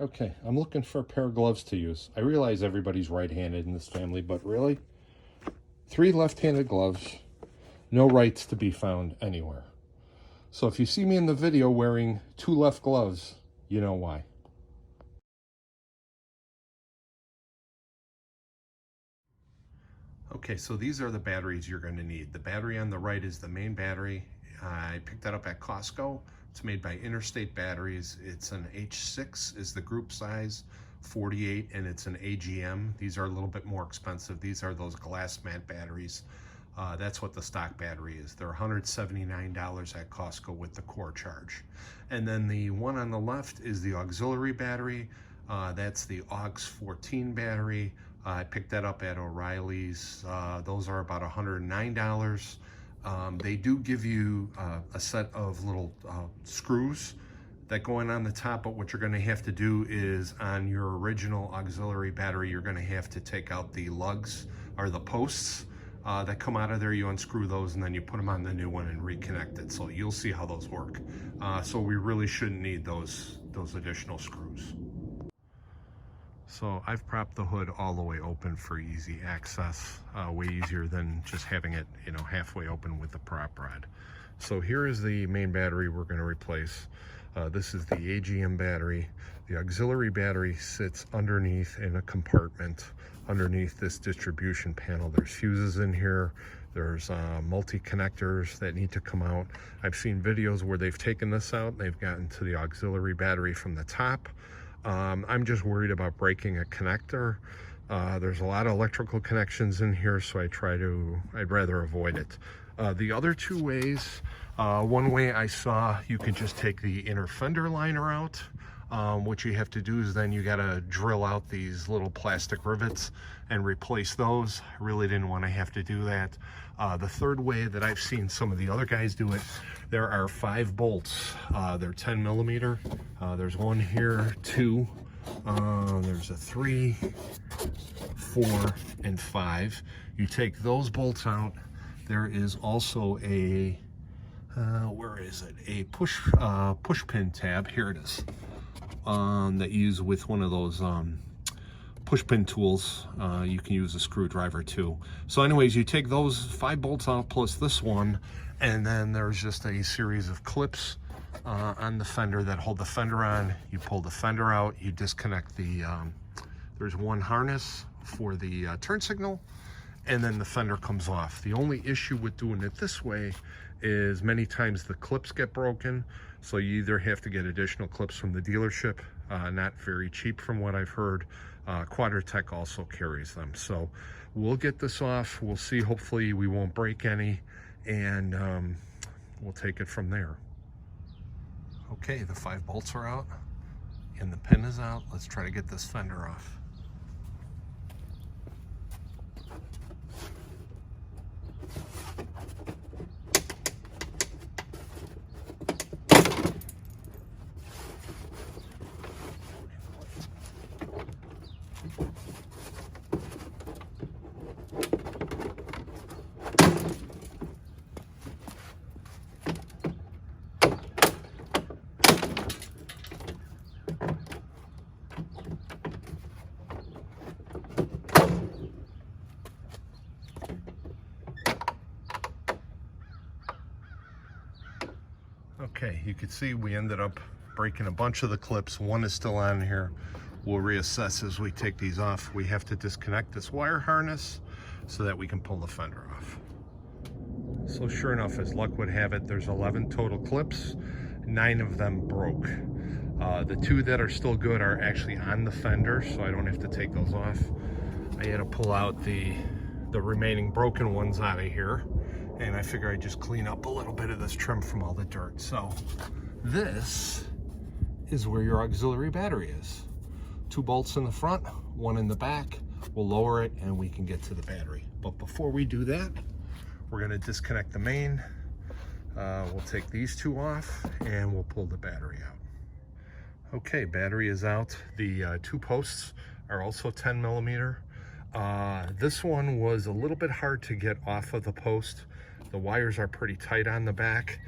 Okay, I'm looking for a pair of gloves to use. I realize everybody's right-handed in this family, but really? 3 left-handed gloves, no rights to be found anywhere. So if you see me in the video wearing 2 left gloves, you know why. Okay, so these are the batteries you're going to need. The battery on the right is the main battery. I picked that up at Costco. It's made by Interstate Batteries. It's an H6 is the group size, 48, and it's an AGM. These are a little bit more expensive. These are those glass mat batteries. That's what the stock battery is. They're $179 at Costco with the core charge. And then the one on the left is the auxiliary battery. That's the AUX 14 battery. I picked that up at O'Reilly's. Those are about $109. They do give you a set of little screws that go in on the top, but what you're going to have to do is on your original auxiliary battery, you're going to have to take out the lugs or the posts that come out of there. You unscrew those and then you put them on the new one and reconnect it. So you'll see how those work. So we really shouldn't need those additional screws. So I've propped the hood all the way open for easy access, way easier than just having it, halfway open with the prop rod. So here is the main battery we're going to replace. This is the AGM battery. The auxiliary battery sits underneath in a compartment underneath this distribution panel. There's fuses in here. There's multi-connectors that need to come out. I've seen videos where they've taken this out and they've gotten to the auxiliary battery from the top. I'm just worried about breaking a connector. There's a lot of electrical connections in here, so I'd rather avoid it. The other 2 ways, one way I saw you could just take the inner fender liner out. What you have to do is then you gotta drill out these little plastic rivets and replace those. I really didn't want to have to do that. The third way that I've seen some of the other guys do it, there are 5 bolts. They're 10 millimeter. There's one here, 2. There's a 3, 4, and 5. You take those bolts out. There is also a, where is it? A push pin tab. Here it is. That you use with one of those push pin tools. You can use a screwdriver too. So anyways, you take those 5 bolts out plus this one, and then there's just a series of clips on the fender that hold the fender on. You pull the fender out, you disconnect the, there's one harness for the turn signal, and then the fender comes off. The only issue with doing it this way is many times the clips get broken, so you either have to get additional clips from the dealership, not very cheap from what I've heard. Quadratech also carries them. So we'll get this off. We'll see, hopefully we won't break any, and we'll take it from there. Okay, the 5 bolts are out and the pin is out. Let's try to get this fender off. Okay, you can see we ended up breaking a bunch of the clips. One is still on here. We'll reassess as we take these off. We have to disconnect this wire harness so that we can pull the fender off. So sure enough, as luck would have it, there's 11 total clips. 9 of them broke. The 2 that are still good are actually on the fender, so I don't have to take those off. I had to pull out the remaining broken ones out of here, and I figure I'd just clean up a little bit of this trim from all the dirt. So this is where your auxiliary battery is. 2 bolts in the front, 1 in the back. We'll lower it and we can get to the battery. But before we do that, we're gonna disconnect the main. We'll take these 2 off and we'll pull the battery out. Okay, battery is out. The 2 posts are also 10 millimeter. This one was a little bit hard to get off of the post. The wires are pretty tight on the back.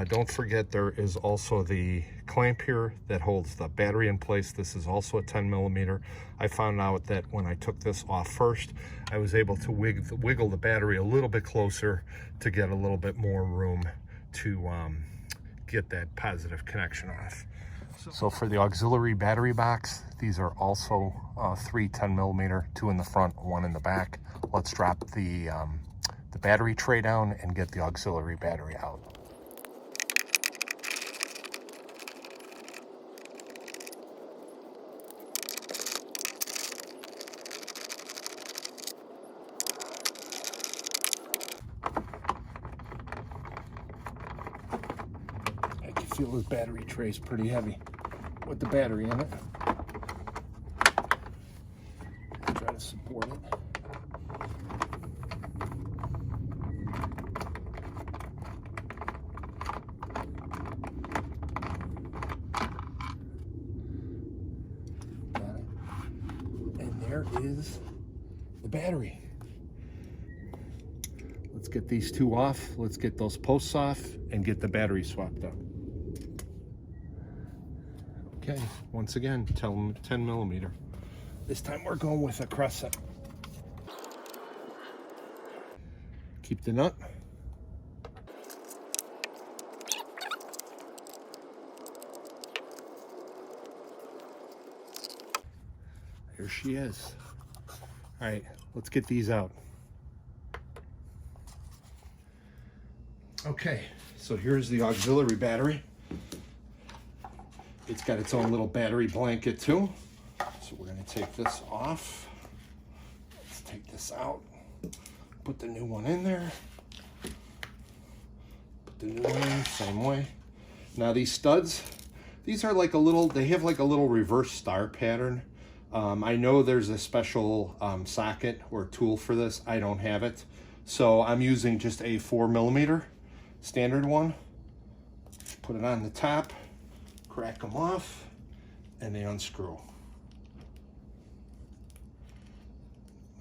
Don't forget there is also the clamp here that holds the battery in place. This is also a 10 millimeter. I found out that when I took this off first, I was able to wiggle the battery a little bit closer to get a little bit more room to get that positive connection off. So for the auxiliary battery box, these are also 3 10 millimeter, 2 in the front, 1 in the back. Let's drop the battery tray down and get the auxiliary battery out. I can feel this battery tray is pretty heavy with the battery in it. Try to support it. Got it. And there is the battery. Let's get these two off. Let's get those posts off and get the battery swapped out. Okay, once again, 10 millimeter. This time we're going with a crescent. Keep the nut. Here she is. All right, let's get these out. Okay, so here's the auxiliary battery. It's got its own little battery blanket too. So we're gonna take this off. Let's take this out. Put the new one in there. Put the new one in, same way. Now these studs, these are like a little, they have like a little reverse star pattern. I know there's a special socket or tool for this. I don't have it. So I'm using just a 4 millimeter standard one. Put it on the top, crack them off, and they unscrew.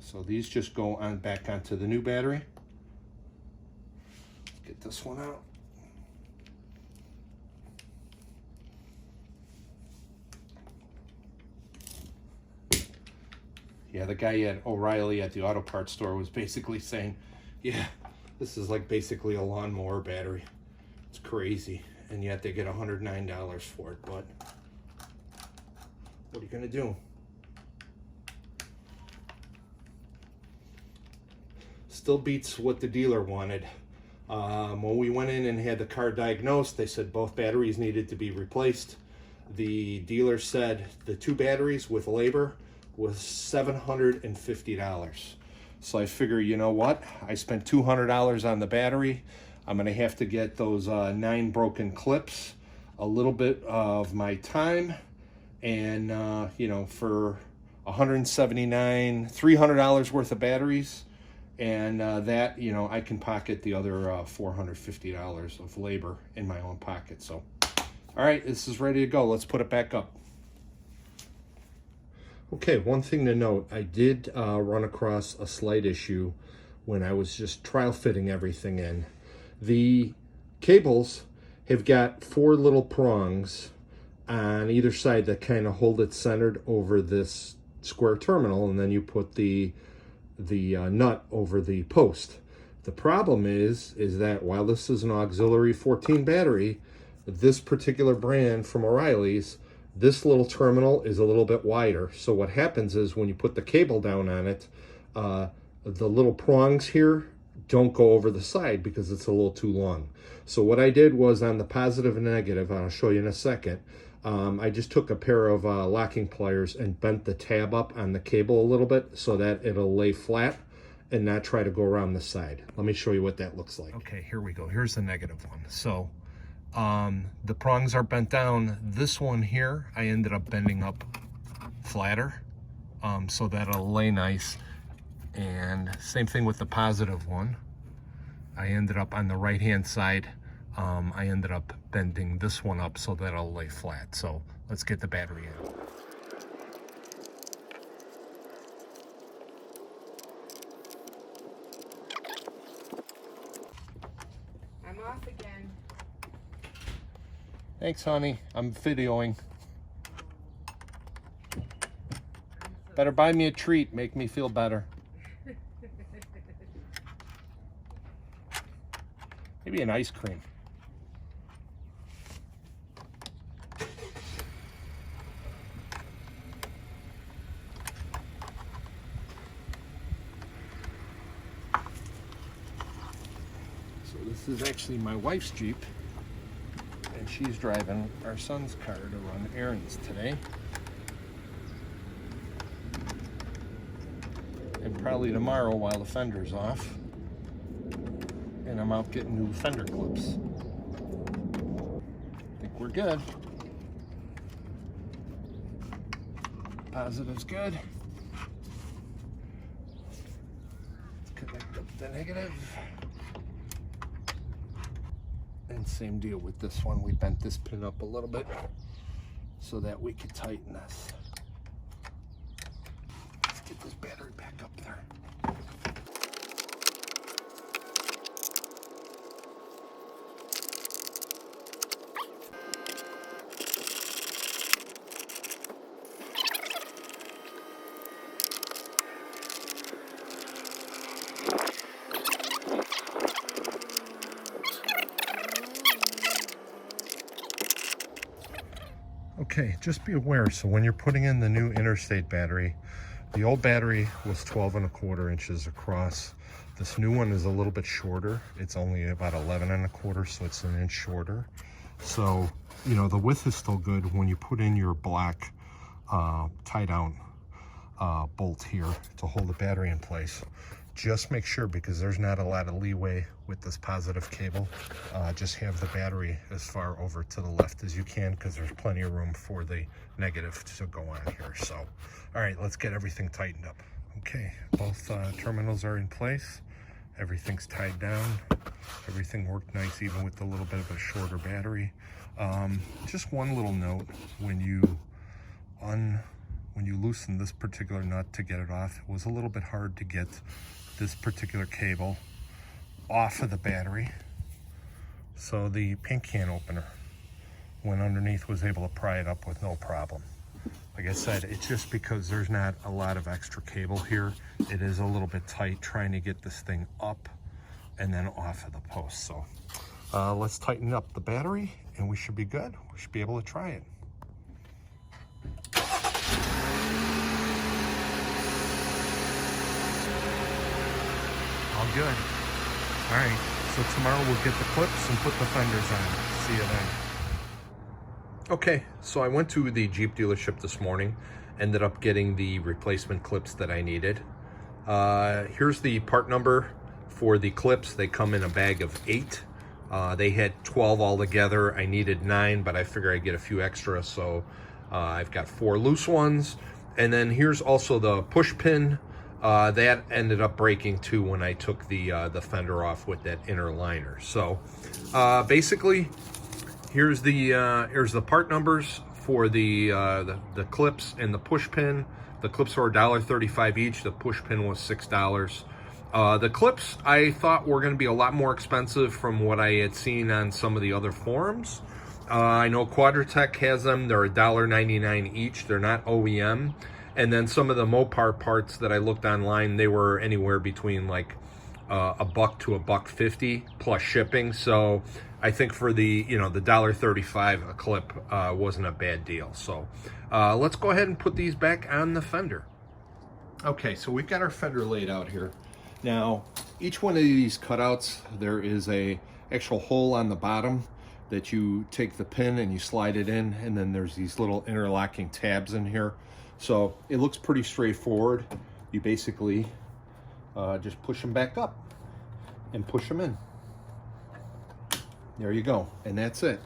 So these just go on back onto the new battery. Get this one out. Yeah, the guy at O'Reilly at the auto parts store was basically saying, yeah, this is like basically a lawnmower battery. It's crazy. And yet they get $109 for it, but what are you gonna do? Still beats what the dealer wanted. When we went in and had the car diagnosed, they said both batteries needed to be replaced. The dealer said the 2 batteries with labor was $750. So I figure, you know what? I spent $200 on the battery. I'm gonna have to get those 9 broken clips, a little bit of my time, and you know, for $179, $300 worth of batteries, and that, you know, I can pocket the other $450 of labor in my own pocket. So, all right, this is ready to go. Let's put it back up. Okay, one thing to note, I did run across a slight issue when I was just trial fitting everything in. The cables have got 4 little prongs on either side that kind of hold it centered over this square terminal, and then you put the nut over the post. The problem is that while this is an auxiliary 14 battery, this particular brand from O'Reilly's, this little terminal is a little bit wider. So what happens is when you put the cable down on it, the little prongs here don't go over the side because it's a little too long. So what I did was on the positive and negative, I'll show you in a second, I just took a pair of locking pliers and bent the tab up on the cable a little bit so that it'll lay flat and not try to go around the side. Let me show you what that looks like. Okay, here we go. Here's the negative one. So the prongs are bent down. This one here, I ended up bending up flatter so that it'll lay nice. And same thing with the positive one. I ended up on the right hand side, I ended up bending this one up so that it'll lay flat. So let's get the battery in. I'm off again. Thanks, honey. I'm videoing. Better buy me a treat. Make me feel better. Maybe an ice cream. So this is actually my wife's Jeep, and she's driving our son's car to run errands today. And probably tomorrow while the fender's off. And I'm out getting new fender clips. I think we're good. Positive's good. Let's connect up the negative. And same deal with this one. We bent this pin up a little bit so that we could tighten this. Let's get this battery back up there. Okay, just be aware, so when you're putting in the new interstate battery, the old battery was 12¼ inches across. This new one is a little bit shorter. It's only about 11¼ so it's an inch shorter. So, you know, the width is still good. When you put in your black tie-down bolt here to hold the battery in place, just make sure, because there's not a lot of leeway with this positive cable, just have the battery as far over to the left as you can, because there's plenty of room for the negative to go on here. So, all right, let's get everything tightened up. Okay, both terminals are in place. Everything's tied down. Everything worked nice, even with a little bit of a shorter battery. Just one little note: when you loosen this particular nut to get it off, it was a little bit hard to get this particular cable off of the battery. So the paint can opener went underneath, was able to pry it up with no problem. Like I said, it's just because there's not a lot of extra cable here. It is a little bit tight trying to get this thing up and then off of the post. So let's tighten up the battery and we should be good. We should be able to try it. All good. All right, so tomorrow we'll get the clips and put the fenders on. See you then. Okay, so I went to the Jeep dealership this morning, ended up getting the replacement clips that I needed. Here's the part number for the clips. They come in a bag of 8. They had 12 altogether. I needed 9, but I figure I'd get a few extra, so I've got 4 loose ones. And then here's also the push pin. That ended up breaking too when I took the fender off with that inner liner. So basically, here's the part numbers for the clips and the push pin. The clips were $1.35 each. The push pin was $6. The clips I thought were going to be a lot more expensive from what I had seen on some of the other forums. I know Quadratech has them. They're $1.99 each. They're not OEM. And then some of the Mopar parts that I looked online, they were anywhere between like $1 to $1.50 plus shipping. So I think for the the $1.35 a clip wasn't a bad deal. So let's go ahead and put these back on the fender. Okay, so we've got our fender laid out here. Now, each one of these cutouts, there is a actual hole on the bottom that you take the pin and you slide it in, and then there's these little interlocking tabs in here. So it looks pretty straightforward. You basically just push them back up and push them in. There you go, and that's it.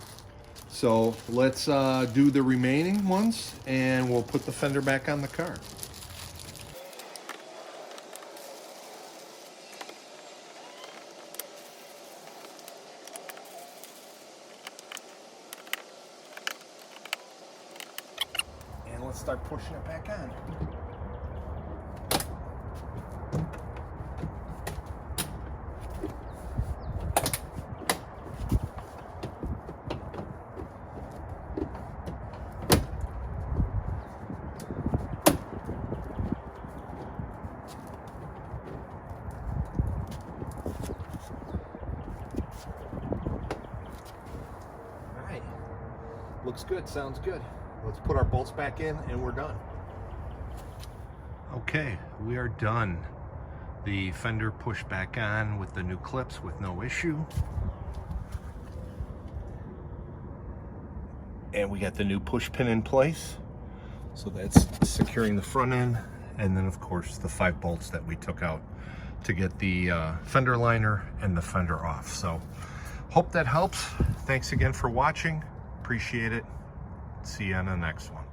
So let's do the remaining ones and we'll put the fender back on the car. And let's start pushing it back on. Looks good, sounds good. Let's put our bolts back in and we're done. Okay, we are done. The fender pushed back on with the new clips with no issue. And we got the new push pin in place. So that's securing the front end. And then of course the 5 bolts that we took out to get the fender liner and the fender off. So hope that helps. Thanks again for watching. Appreciate it. See you on the next one.